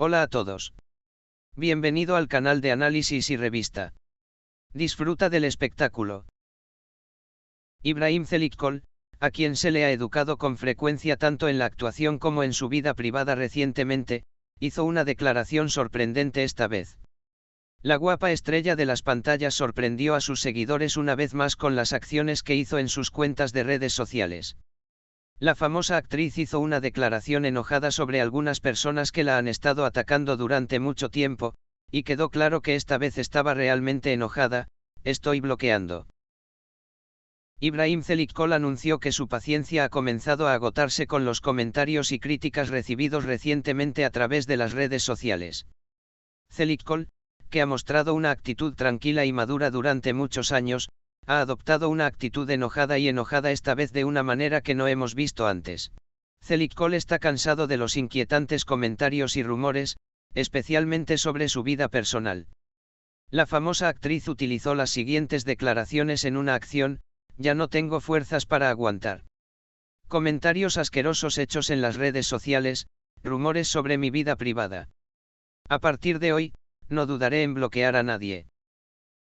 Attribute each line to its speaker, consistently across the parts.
Speaker 1: Hola a todos. Bienvenido al canal de análisis y revista. Disfruta del espectáculo. Ibrahim Çelikkol, a quien se le ha educado con frecuencia tanto en la actuación como en su vida privada recientemente, hizo una declaración sorprendente esta vez. La guapa estrella de las pantallas sorprendió a sus seguidores una vez más con las acciones que hizo en sus cuentas de redes sociales. La famosa actriz hizo una declaración enojada sobre algunas personas que la han estado atacando durante mucho tiempo, y quedó claro que esta vez estaba realmente enojada: estoy bloqueando. Ibrahim Çelikkol anunció que su paciencia ha comenzado a agotarse con los comentarios y críticas recibidos recientemente a través de las redes sociales. Çelikkol, que ha mostrado una actitud tranquila y madura durante muchos años, ha adoptado una actitud enojada esta vez de una manera que no hemos visto antes. Çelikkol está cansado de los inquietantes comentarios y rumores, especialmente sobre su vida personal. La famosa actriz utilizó las siguientes declaraciones en una acción: ya no tengo fuerzas para aguantar. Comentarios asquerosos hechos en las redes sociales, rumores sobre mi vida privada. A partir de hoy, no dudaré en bloquear a nadie.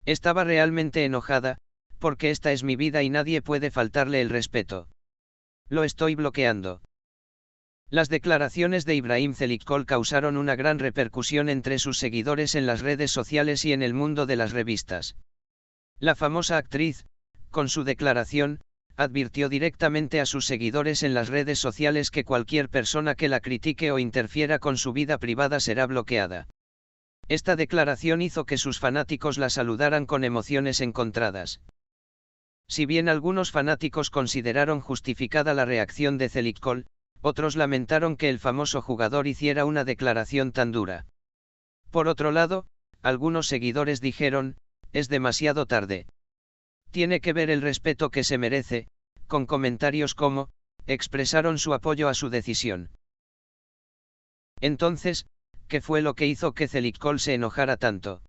Speaker 1: Estaba realmente enojada, porque esta es mi vida y nadie puede faltarle el respeto. Lo estoy bloqueando. Las declaraciones de Ibrahim Çelikkol causaron una gran repercusión entre sus seguidores en las redes sociales y en el mundo de las revistas. La famosa actriz, con su declaración, advirtió directamente a sus seguidores en las redes sociales que cualquier persona que la critique o interfiera con su vida privada será bloqueada. Esta declaración hizo que sus fanáticos la saludaran con emociones encontradas. Si bien algunos fanáticos consideraron justificada la reacción de Çelikkol, otros lamentaron que el famoso jugador hiciera una declaración tan dura. Por otro lado, algunos seguidores dijeron: es demasiado tarde. Tiene que ver el respeto que se merece, con comentarios como: expresaron su apoyo a su decisión. Entonces, ¿qué fue lo que hizo que Çelikkol se enojara tanto?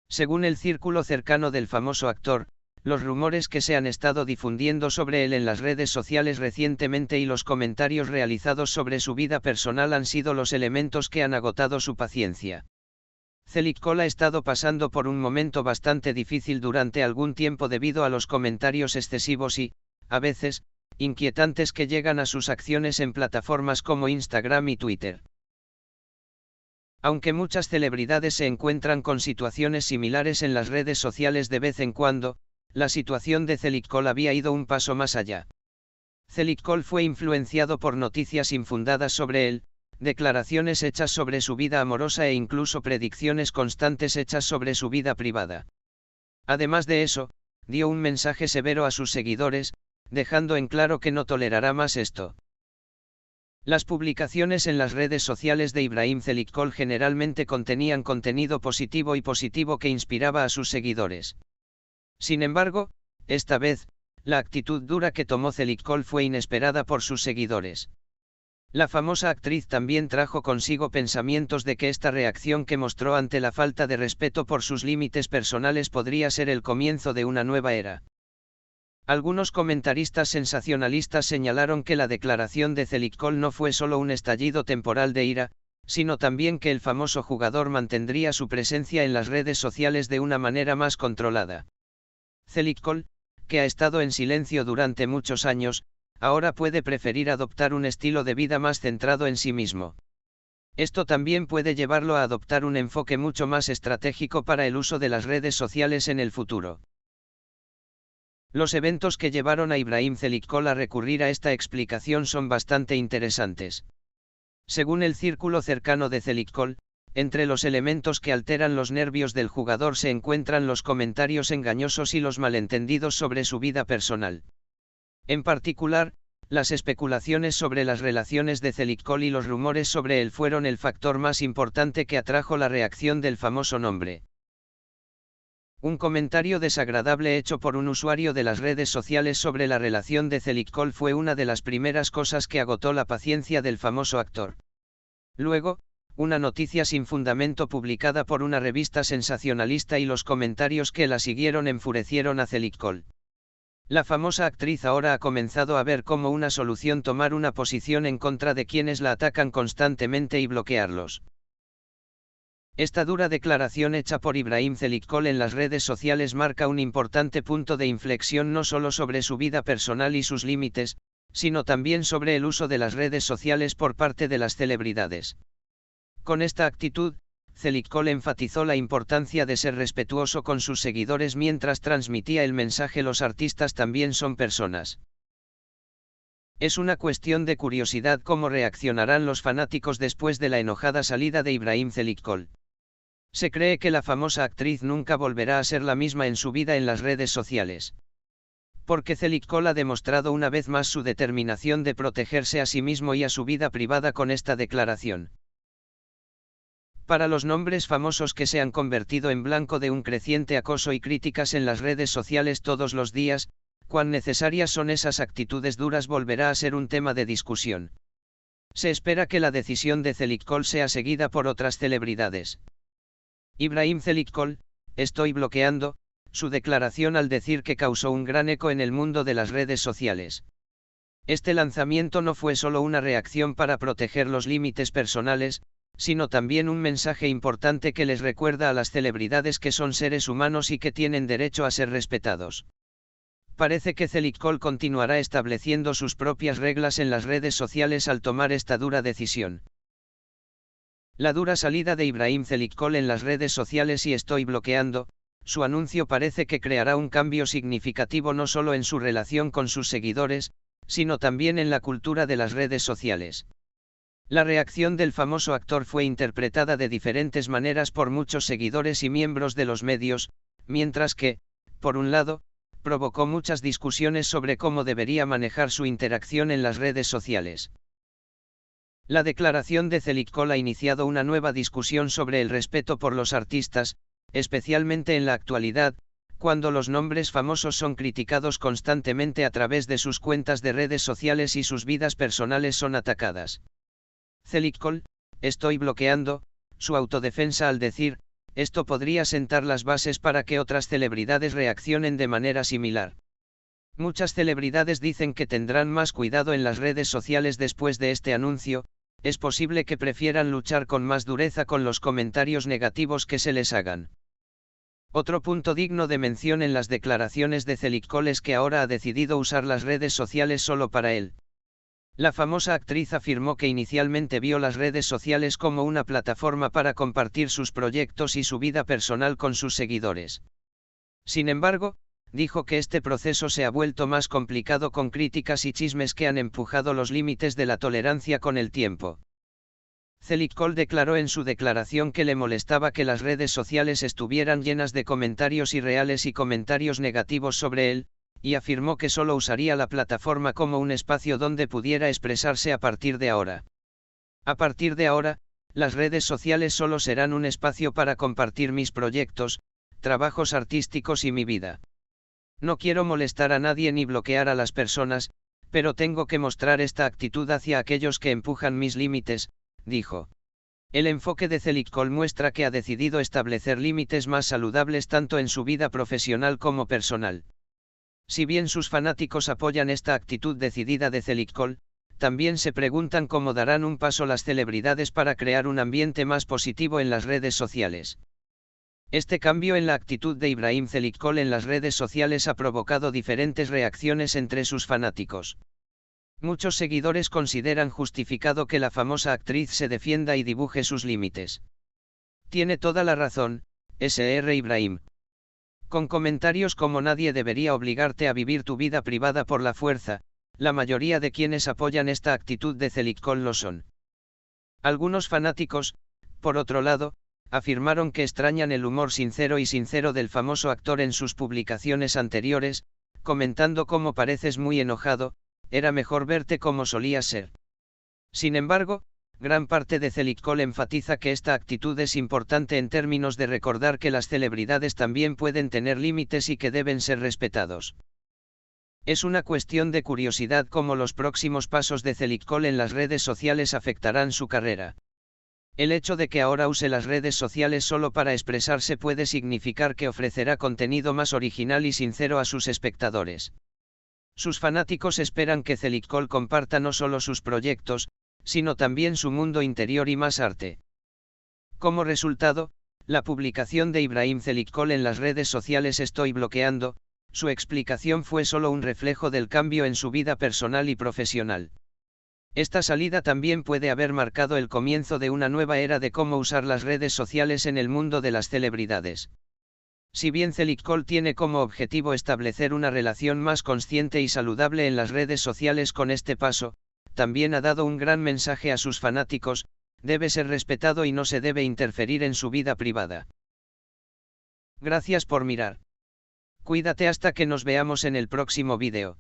Speaker 1: Según el círculo cercano del famoso actor, los rumores que se han estado difundiendo sobre él en las redes sociales recientemente y los comentarios realizados sobre su vida personal han sido los elementos que han agotado su paciencia. Çelikkol ha estado pasando por un momento bastante difícil durante algún tiempo debido a los comentarios excesivos y, a veces, inquietantes que llegan a sus acciones en plataformas como Instagram y Twitter. Aunque muchas celebridades se encuentran con situaciones similares en las redes sociales de vez en cuando, la situación de Çelikkol había ido un paso más allá. Çelikkol fue influenciado por noticias infundadas sobre él, declaraciones hechas sobre su vida amorosa e incluso predicciones constantes hechas sobre su vida privada. Además de eso, dio un mensaje severo a sus seguidores, dejando en claro que no tolerará más esto. Las publicaciones en las redes sociales de Ibrahim Çelikkol generalmente contenían contenido positivo que inspiraba a sus seguidores. Sin embargo, esta vez, la actitud dura que tomó Çelikkol fue inesperada por sus seguidores. La famosa actriz también trajo consigo pensamientos de que esta reacción que mostró ante la falta de respeto por sus límites personales podría ser el comienzo de una nueva era. Algunos comentaristas sensacionalistas señalaron que la declaración de Çelikkol no fue solo un estallido temporal de ira, sino también que el famoso jugador mantendría su presencia en las redes sociales de una manera más controlada. Çelikkol, que ha estado en silencio durante muchos años, ahora puede preferir adoptar un estilo de vida más centrado en sí mismo. Esto también puede llevarlo a adoptar un enfoque mucho más estratégico para el uso de las redes sociales en el futuro. Los eventos que llevaron a Ibrahim Çelikkol a recurrir a esta explicación son bastante interesantes. Según el círculo cercano de Çelikkol, entre los elementos que alteran los nervios del jugador se encuentran los comentarios engañosos y los malentendidos sobre su vida personal. En particular, las especulaciones sobre las relaciones de Çelikkol y los rumores sobre él fueron el factor más importante que atrajo la reacción del famoso nombre. Un comentario desagradable hecho por un usuario de las redes sociales sobre la relación de Çelikkol fue una de las primeras cosas que agotó la paciencia del famoso actor. Luego, una noticia sin fundamento publicada por una revista sensacionalista y los comentarios que la siguieron enfurecieron a Çelikkol. La famosa actriz ahora ha comenzado a ver como una solución tomar una posición en contra de quienes la atacan constantemente y bloquearlos. Esta dura declaración hecha por Ibrahim Zelitkol en las redes sociales marca un importante punto de inflexión no solo sobre su vida personal y sus límites, sino también sobre el uso de las redes sociales por parte de las celebridades. Con esta actitud, Zelitkol enfatizó la importancia de ser respetuoso con sus seguidores mientras transmitía el mensaje: los artistas también son personas. Es una cuestión de curiosidad cómo reaccionarán los fanáticos después de la enojada salida de Ibrahim Zelitkol. Se cree que la famosa actriz nunca volverá a ser la misma en su vida en las redes sociales. Porque Zelitkol ha demostrado una vez más su determinación de protegerse a sí mismo y a su vida privada con esta declaración. Para los nombres famosos que se han convertido en blanco de un creciente acoso y críticas en las redes sociales todos los días, cuán necesarias son esas actitudes duras volverá a ser un tema de discusión. Se espera que la decisión de Zelitkol sea seguida por otras celebridades. Ibrahim Zelitkol, estoy bloqueando, su declaración al decir que causó un gran eco en el mundo de las redes sociales. Este lanzamiento no fue solo una reacción para proteger los límites personales, sino también un mensaje importante que les recuerda a las celebridades que son seres humanos y que tienen derecho a ser respetados. Parece que Zelitkol continuará estableciendo sus propias reglas en las redes sociales al tomar esta dura decisión. La dura salida de Ibrahim Zelitkol en las redes sociales y estoy bloqueando, su anuncio parece que creará un cambio significativo no solo en su relación con sus seguidores, sino también en la cultura de las redes sociales. La reacción del famoso actor fue interpretada de diferentes maneras por muchos seguidores y miembros de los medios, mientras que, por un lado, provocó muchas discusiones sobre cómo debería manejar su interacción en las redes sociales. La declaración de Zelitkol ha iniciado una nueva discusión sobre el respeto por los artistas, especialmente en la actualidad, cuando los nombres famosos son criticados constantemente a través de sus cuentas de redes sociales y sus vidas personales son atacadas. Zelitkol, estoy bloqueando, su autodefensa al decir, esto podría sentar las bases para que otras celebridades reaccionen de manera similar. Muchas celebridades dicen que tendrán más cuidado en las redes sociales después de este anuncio, es posible que prefieran luchar con más dureza con los comentarios negativos que se les hagan. Otro punto digno de mención en las declaraciones de Zelitkol es que ahora ha decidido usar las redes sociales solo para él. La famosa actriz afirmó que inicialmente vio las redes sociales como una plataforma para compartir sus proyectos y su vida personal con sus seguidores. Sin embargo, dijo que este proceso se ha vuelto más complicado con críticas y chismes que han empujado los límites de la tolerancia con el tiempo. Zelitkol declaró en su declaración que le molestaba que las redes sociales estuvieran llenas de comentarios irreales y comentarios negativos sobre él, y afirmó que solo usaría la plataforma como un espacio donde pudiera expresarse a partir de ahora. A partir de ahora, las redes sociales solo serán un espacio para compartir mis proyectos, trabajos artísticos y mi vida. No quiero molestar a nadie ni bloquear a las personas, pero tengo que mostrar esta actitud hacia aquellos que empujan mis límites, dijo. El enfoque de Zelitkol muestra que ha decidido establecer límites más saludables tanto en su vida profesional como personal. Si bien sus fanáticos apoyan esta actitud decidida de Zelitkol, también se preguntan cómo darán un paso las celebridades para crear un ambiente más positivo en las redes sociales. Este cambio en la actitud de Ibrahim Zelitkol en las redes sociales ha provocado diferentes reacciones entre sus fanáticos. Muchos seguidores consideran justificado que la famosa actriz se defienda y dibuje sus límites. Tiene toda la razón, Sr. Ibrahim. Con comentarios como nadie debería obligarte a vivir tu vida privada por la fuerza, la mayoría de quienes apoyan esta actitud de Zelitkol lo son. Algunos fanáticos, por otro lado, afirmaron que extrañan el humor sincero del famoso actor en sus publicaciones anteriores, comentando cómo pareces muy enojado, era mejor verte como solías ser. Sin embargo, gran parte de Zelitkol enfatiza que esta actitud es importante en términos de recordar que las celebridades también pueden tener límites y que deben ser respetados. Es una cuestión de curiosidad cómo los próximos pasos de Zelitkol en las redes sociales afectarán su carrera. El hecho de que ahora use las redes sociales solo para expresarse puede significar que ofrecerá contenido más original y sincero a sus espectadores. Sus fanáticos esperan que Zelitkol comparta no solo sus proyectos, sino también su mundo interior y más arte. Como resultado, la publicación de Ibrahim Zelitkol en las redes sociales "Estoy bloqueando", su explicación fue solo un reflejo del cambio en su vida personal y profesional. Esta salida también puede haber marcado el comienzo de una nueva era de cómo usar las redes sociales en el mundo de las celebridades. Si bien Zelitkol tiene como objetivo establecer una relación más consciente y saludable en las redes sociales con este paso, también ha dado un gran mensaje a sus fanáticos: debe ser respetado y no se debe interferir en su vida privada. Gracias por mirar. Cuídate hasta que nos veamos en el próximo vídeo.